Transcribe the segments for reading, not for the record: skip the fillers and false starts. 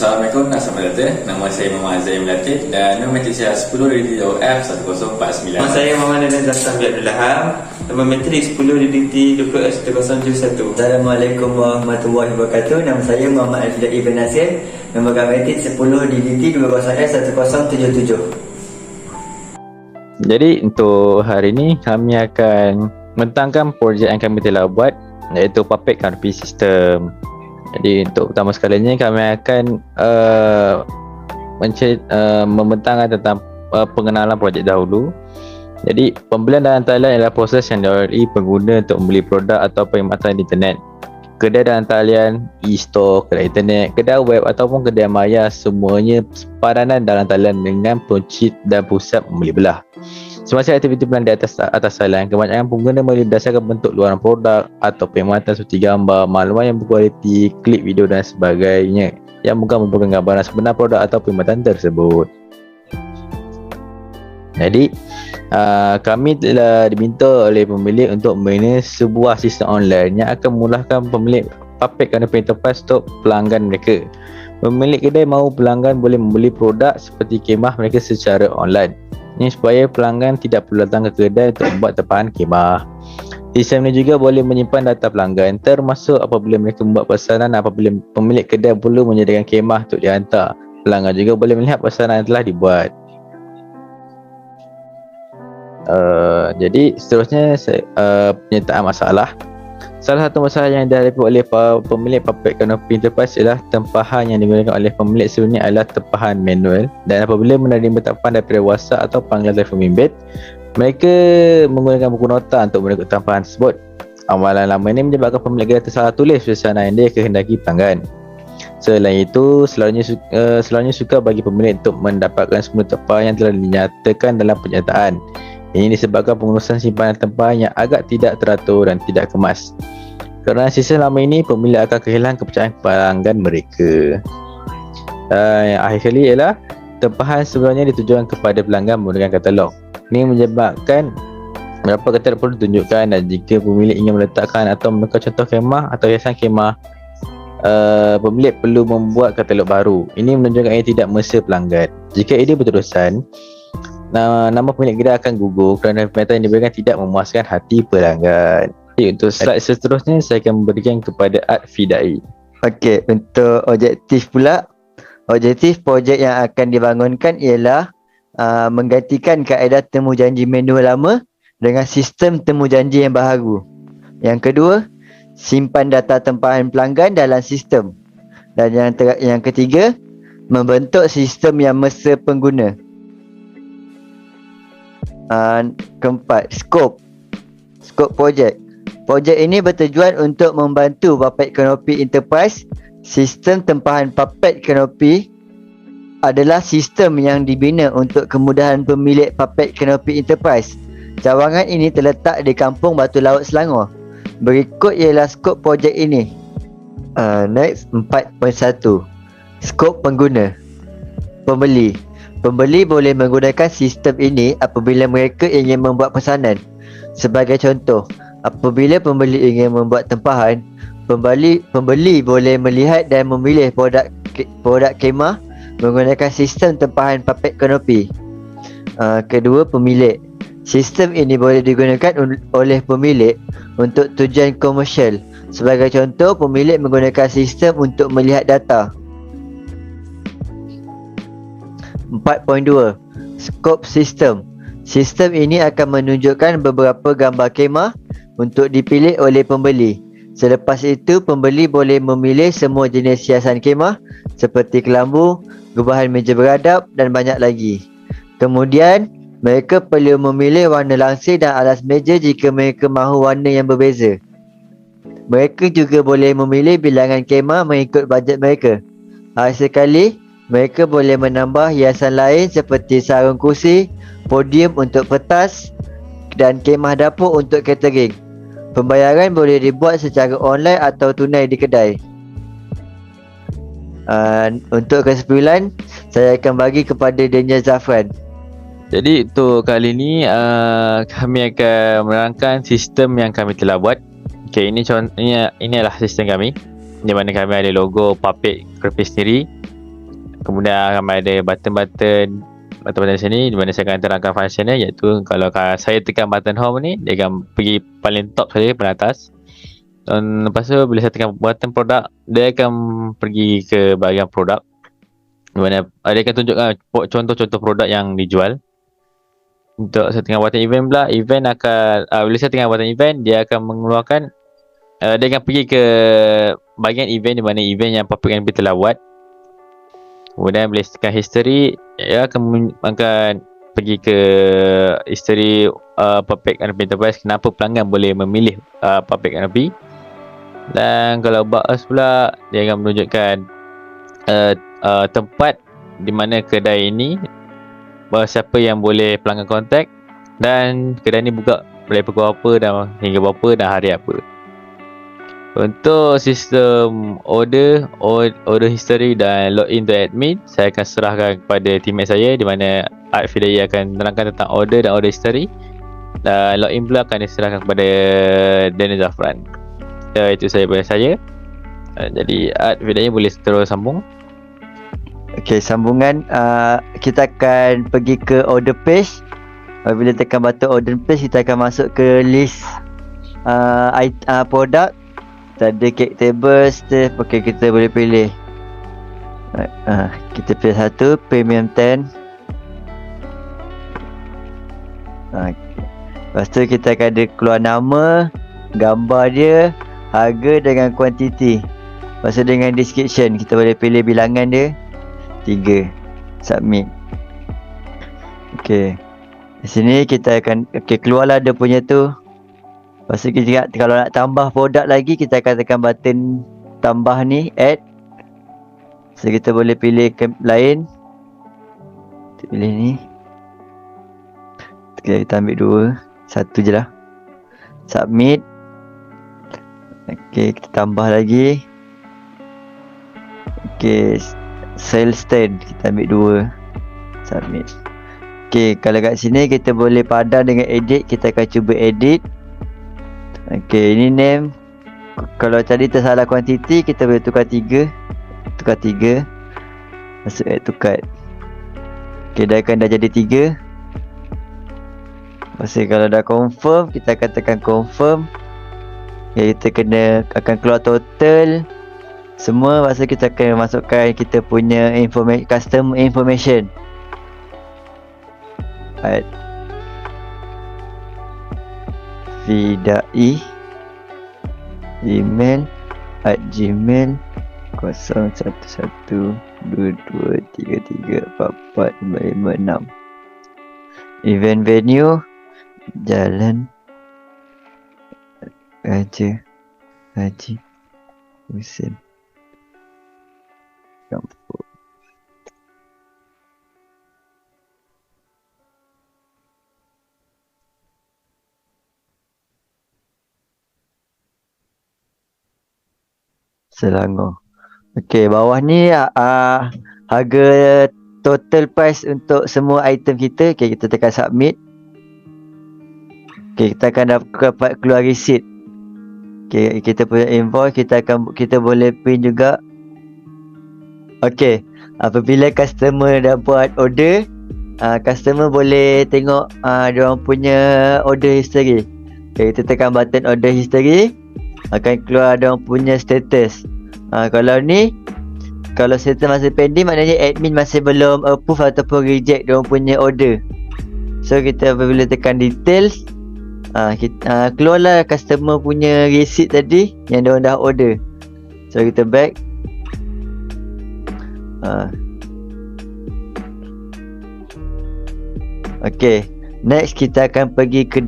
Assalamualaikum dan selamat datang. Nama saya Muhammad Zaim Latif dan nombor metrik saya 10DDT-F1049. Nama saya Muhammad Nadan Zastan Abdul Laham. Nombor metrik 10DDT-WF1071. Assalamualaikum warahmatullahi wabarakatuh. Nama saya Muhammad Al-Fidai Ibn Nasir. Nombor magnetik 10DDT-20S1077. Jadi untuk hari ini kami akan mentangkan projek yang kami telah buat, iaitu Puppet Canopy System. Jadi untuk pertama sekalinya kami akan membentangkan tentang pengenalan projek dahulu. Jadi pembelian dan talian adalah proses yang dilalui pengguna untuk membeli produk atau perkhidmatan di internet. Kedai dan talian, e-store, kedai internet, kedai web ataupun kedai maya, semuanya padanan dalam talian dengan punci dan pusat membeli belah. Semasa aktiviti plan di atas talian, kebanyakan pengguna membeli berdasarkan bentuk luaran produk atau perkhidmatan seperti gambar, maklumat yang berkualiti, klip video dan sebagainya yang bukan merupakan gambaran sebenar produk atau perkhidmatan tersebut. Jadi kami telah diminta oleh pemilik untuk membina sebuah sistem online yang akan memudahkan pemilik Puppet Canopy Enterprise untuk pelanggan mereka. Pemilik kedai mahu pelanggan boleh membeli produk seperti kemah mereka secara online. Ini supaya pelanggan tidak perlu datang ke kedai untuk membuat tempahan kemah. Sistem ini juga boleh menyimpan data pelanggan, termasuk apabila mereka membuat pesanan. Apabila pemilik kedai perlu menyediakan kemah untuk dihantar, pelanggan juga boleh melihat pesanan yang telah dibuat. Jadi seterusnya penyertaan masalah. Salah satu masalah yang dihadapi oleh pemilik Puppet Canopy Enterprise ialah tempahan yang digunakan oleh pemilik sebelumnya adalah tempahan manual, dan apabila menerima tempahan daripada WhatsApp atau panggilan telefon bimbit, mereka menggunakan buku nota untuk menekuk tempahan tersebut. Amalan lama ini menyebabkan pemilik kedai tersalah tulis pesanan yang dia kehendaki pelanggan. Selain itu, selalunya suka bagi pemilik untuk mendapatkan semua tempahan yang telah dinyatakan dalam penyertaan. Ini disebabkan pengurusan simpanan tempahan yang agak tidak teratur dan tidak kemas. Kerana sistem lama ini, pemilik akan kehilangan kepercayaan pelanggan mereka. Yang akhir kali ialah tempahan sebenarnya ditujukan kepada pelanggan menggunakan katalog. Ini menyebabkan berapa katalog perlu ditunjukkan, dan jika pemilik ingin meletakkan atau menukar contoh kemah atau hiasan kemah, pemilik perlu membuat katalog baru. Ini menunjukkan ia tidak mesra pelanggan. Jika ini berterusan, nama pemilik kedai akan gugur kerana perkhidmatan yang diberikan tidak memuaskan hati pelanggan. Jadi untuk slide seterusnya saya akan memberikan kepada Al-Fidai. Okey, untuk objektif pula. Objektif projek yang akan dibangunkan ialah menggantikan kaedah temu janji manual lama dengan sistem temu janji yang baharu. Yang kedua, simpan data tempahan pelanggan dalam sistem. Dan yang ketiga, membentuk sistem yang mesra pengguna. Keempat, skop projek. Projek ini bertujuan untuk membantu Puppet Canopy Enterprise. Sistem tempahan Puppet Canopy adalah sistem yang dibina untuk kemudahan pemilik Puppet Canopy Enterprise. Cawangan ini terletak di Kampung Batu Laut, Selangor. Berikut ialah skop projek ini. Next, 4.1. Skop pengguna. Pembeli boleh menggunakan sistem ini apabila mereka ingin membuat pesanan. Sebagai contoh, apabila pembeli ingin membuat tempahan, pembeli boleh melihat dan memilih produk kemah menggunakan sistem tempahan Puppet Canopy. Kedua, pemilik. Sistem ini boleh digunakan oleh pemilik untuk tujuan komersial. Sebagai contoh, pemilik menggunakan sistem untuk melihat data. 4.2. Skop sistem. Sistem ini akan menunjukkan beberapa gambar kemah untuk dipilih oleh pembeli. Selepas itu, pembeli boleh memilih semua jenis hiasan kemah seperti kelambu, gubahan meja beradab dan banyak lagi. Kemudian, mereka perlu memilih warna langsir dan alas meja jika mereka mahu warna yang berbeza. Mereka juga boleh memilih bilangan kemah mengikut bajet mereka. Sekali, mereka boleh menambah hiasan lain seperti sarung kursi, podium untuk pentas dan kemah dapur untuk catering. Pembayaran boleh dibuat secara online atau tunai di kedai. Untuk kesimpulan, saya akan bagi kepada Daniel Zafran. Jadi untuk kali ini kami akan menerangkan sistem yang kami telah buat. Okay, ini adalah sistem kami, di mana kami ada logo Puppet Canopy sendiri. Kemudian akan ada button-button sini di mana saya akan terangkan function dia, iaitu kalau saya tekan button home ni, dia akan pergi paling top saja, paling atas. Dan lepas tu bila saya tekan button produk, dia akan pergi ke bahagian produk, di mana dia akan tunjukkan contoh-contoh produk yang dijual. Untuk saya tengah button event pula, event akan bila saya tengah button event, dia akan mengeluarkan dia akan pergi ke bahagian event di mana event yang public yang kita telah buat. Kemudian bila tekan history, dia akan pergi ke history public NLP Enterprise, kenapa pelanggan boleh memilih public NLP. Dan kalau about us pula, dia akan menunjukkan tempat di mana kedai ini, siapa yang boleh pelanggan kontak, dan kedai ni buka dari pukul apa dan hingga berapa dan hari apa. Untuk sistem order history dan login to admin, saya akan serahkan kepada teammate saya, di mana Art Fidai akan menerangkan tentang order dan order history, dan login pula akan diserahkan kepada Daniel Zafran. Itu saya bagi saya. Jadi Art Fidai boleh terus sambung. Okey, sambungan kita akan pergi ke order page. Apabila tekan button order page, kita akan masuk ke list produk. Ada cake table, Steph. Okay, kita boleh pilih. Kita pilih satu, premium 10. Lepas tu kita akan ada keluar nama, gambar dia, harga dengan kuantiti. Lepas tu dengan description, kita boleh pilih bilangan dia 3. Submit. Okay, di sini kita akan keluarlah dia punya tu. Lepas tu kita, kalau nak tambah produk lagi, kita akan tekan button tambah ni, add. So kita boleh pilih lain. Kita pilih ni. Kita ambil 2, 1 je lah. Submit. Okay, kita tambah lagi. Okay, sale stand, kita ambil 2. Submit. Okay, kalau kat sini kita boleh padan dengan edit. Kita akan cuba edit. Okay, ini name. Kalau tadi tersalah kuantiti, kita boleh tukar 3. Masuk add to cart. Okay, dah jadi 3. Lepas kalau dah confirm, kita akan tekan confirm. Okay, kita akan keluar total semua. Lepas kita akan masukkan kita punya customer information. Add Fidai email @gmail 011223344556. Event venue Jalan Raja Haji Husin Kampung. Selangor. Okey, bawah ni harga total price untuk semua item kita. Okey, kita tekan submit. Okey, kita akan dapat keluar receipt. Okey, kita punya invoice, kita boleh print juga. Okey, apabila customer dah buat order, customer boleh tengok diorang punya order history. Okey, kita tekan button order history, akan keluar diorang punya status. Kalau status masih pending, maknanya admin masih belum approve ataupun reject diorang punya order. So kita apabila tekan details, keluarlah customer punya receipt tadi yang diorang dah order. So kita back. Okay, next kita akan pergi ke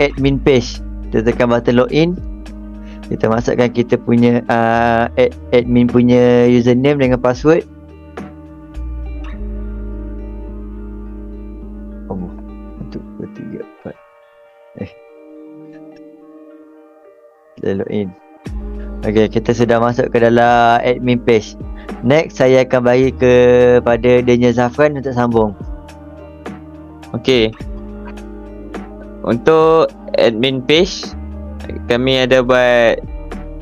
admin page. Kita tekan button login. Kita masukkan kita punya admin punya username dengan password. Oh, 1, 2, 3, 4. Kita login. Okay, kita sudah masuk ke dalam admin page. Next, saya akan bagi kepada Daniel Zafran untuk sambung. Okay, untuk admin page, kami ada buat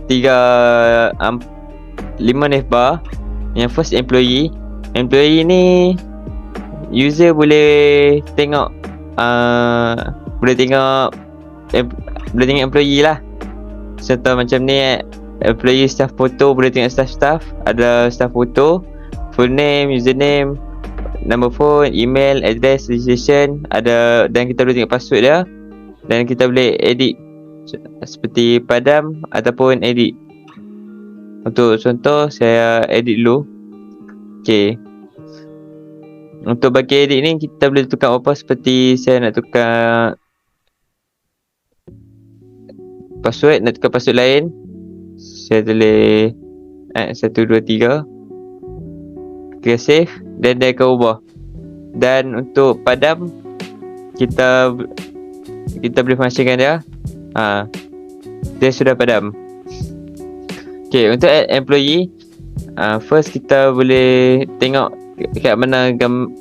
5 navbar. Yang first employee, employee ni user boleh tengok boleh tengok employee lah. Contoh macam ni, employee staff foto, boleh tengok staff, ada staff foto, full name, username, number phone, email, address, registration ada, dan kita boleh tengok password dia, dan kita boleh edit seperti padam ataupun edit. Untuk contoh saya edit dulu. Okay, untuk bagi edit ni kita boleh tukar apa, seperti saya nak tukar password, nak tukar password lain, saya tulis 123, klik save dan dia akan ubah. Dan untuk padam kita boleh fungsikan dia, dia sudah padam. Okay, untuk add employee, first kita boleh tengok kat mana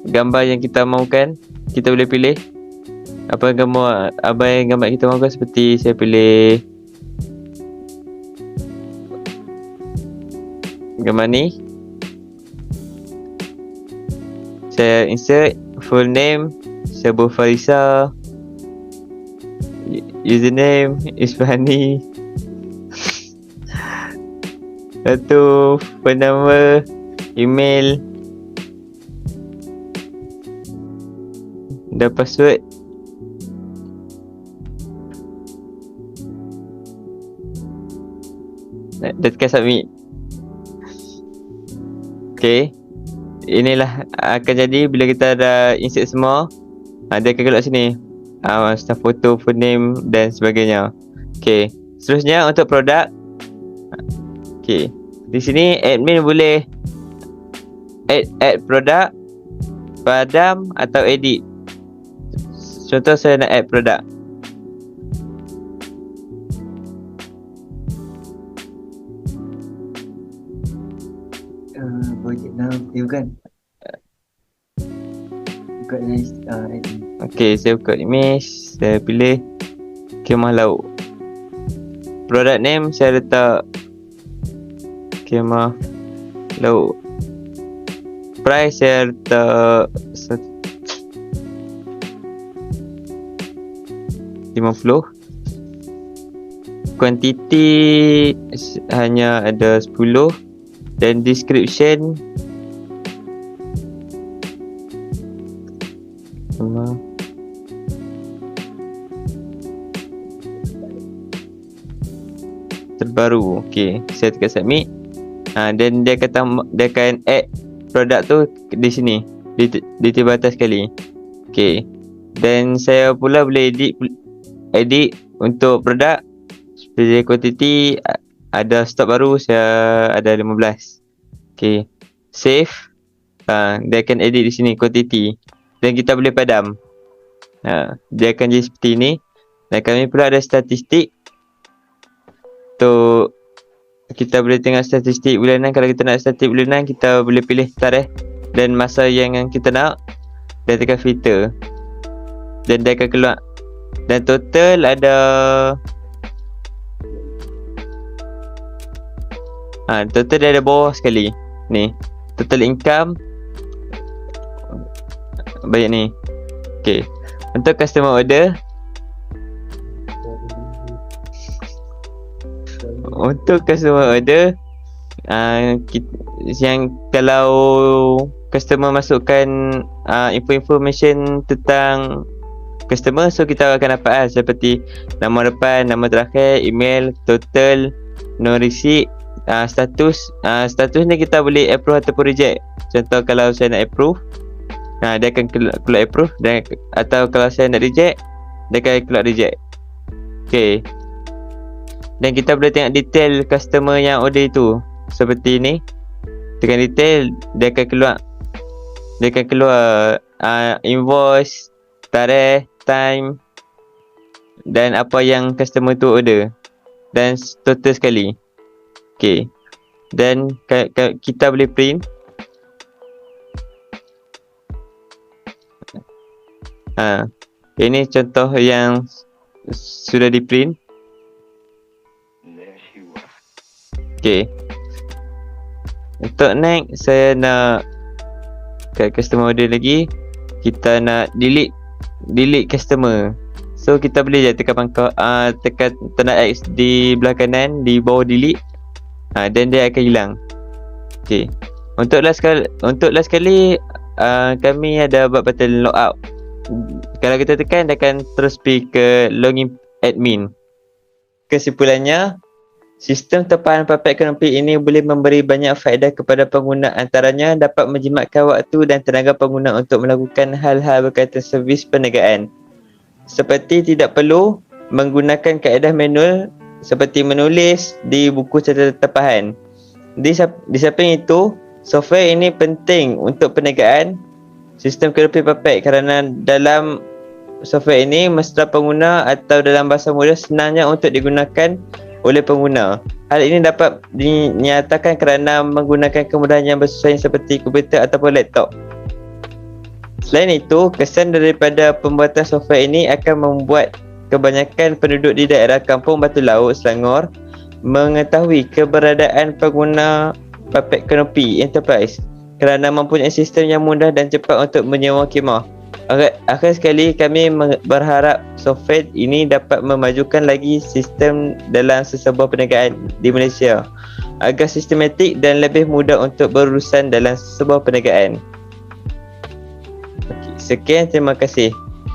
gambar yang kita mahukan. Kita boleh pilih apa gambar yang kita mahukan. Seperti saya pilih gambar ni, saya insert full name, Syabul Farisa, username Isfahani, satu phone number, email dan password. Dah tekan submit. Okay, inilah akan jadi bila kita dah insert semua. Dia akan keluar sini, staff photo, full name dan sebagainya. Okay, seterusnya untuk produk. Okay, di sini admin boleh add produk, padam atau edit. Contoh saya nak add produk. Project nama bukan? Buka list admin. Okay, saya buka image, saya pilih kemah laut. Product name saya letak kemah laut. Price saya letak 50. Quantity hanya ada 10. Dan description terbaru. Okay, saya tekan submit. Dan dia akan add produk tu di sini, di tiba atas sekali. Okay, dan saya pula boleh edit untuk produk. Seperti quantity ada stok baru, saya ada 15. Okay, save. Dia akan edit di sini quantity, dan kita boleh padam. Dia akan jadi seperti ini. Dan kami pula ada statistik. Tu kita boleh tengok statistik bulanan. Kalau kita nak statistik bulanan, kita boleh pilih tarikh dan masa yang kita nak, dan tekan filter, dan dia akan keluar. Dan total ada total dia ada bawah sekali ni, total income banyak ni. Okay, untuk customer order, yang kalau customer masukkan information tentang customer, so kita akan dapat seperti nama depan, nama terakhir, email, total, no receipt, status ni kita boleh approve ataupun reject. Contoh kalau saya nak approve, dia akan keluar approve, dan atau kalau saya nak reject, dia akan keluar reject. Okay, dan kita boleh tengok detail customer yang order itu. Seperti ni, tekan detail, dia akan keluar invoice, tarikh, time, dan apa yang customer tu order, dan total sekali. Okay, dan kita boleh print. Ini contoh yang sudah di print. Okay, untuk next saya nak kat customer order lagi, kita nak delete customer. So kita boleh je tekan pangkal tekan tanda X di belah kanan di bawah delete. Dan dia akan hilang. Okey. Untuk last kali kami ada buat button logout. Kalau kita tekan dia akan terus pergi ke login admin. Kesimpulannya, sistem tempahan Puppet Canopy ini boleh memberi banyak faedah kepada pengguna, antaranya dapat menjimatkan waktu dan tenaga pengguna untuk melakukan hal-hal berkaitan servis perniagaan. Seperti tidak perlu menggunakan kaedah manual seperti menulis di buku catatan tempahan. Di samping itu, software ini penting untuk perniagaan sistem Canopy Puppet kerana dalam software ini mesra pengguna atau dalam bahasa mudah senangnya untuk digunakan oleh pengguna. Hal ini dapat dinyatakan kerana menggunakan kemudahan yang bersesuaian seperti komputer ataupun laptop. Selain itu, kesan daripada pembuatan software ini akan membuat kebanyakan penduduk di daerah Kampung Batu Laut, Selangor mengetahui keberadaan pengguna Puppet Canopy Enterprise kerana mempunyai sistem yang mudah dan cepat untuk menyewa khemah. Akhir sekali, kami berharap software ini dapat memajukan lagi sistem dalam sesebuah perniagaan di Malaysia agar sistematik dan lebih mudah untuk berurusan dalam sebuah perniagaan. Sekian, terima kasih.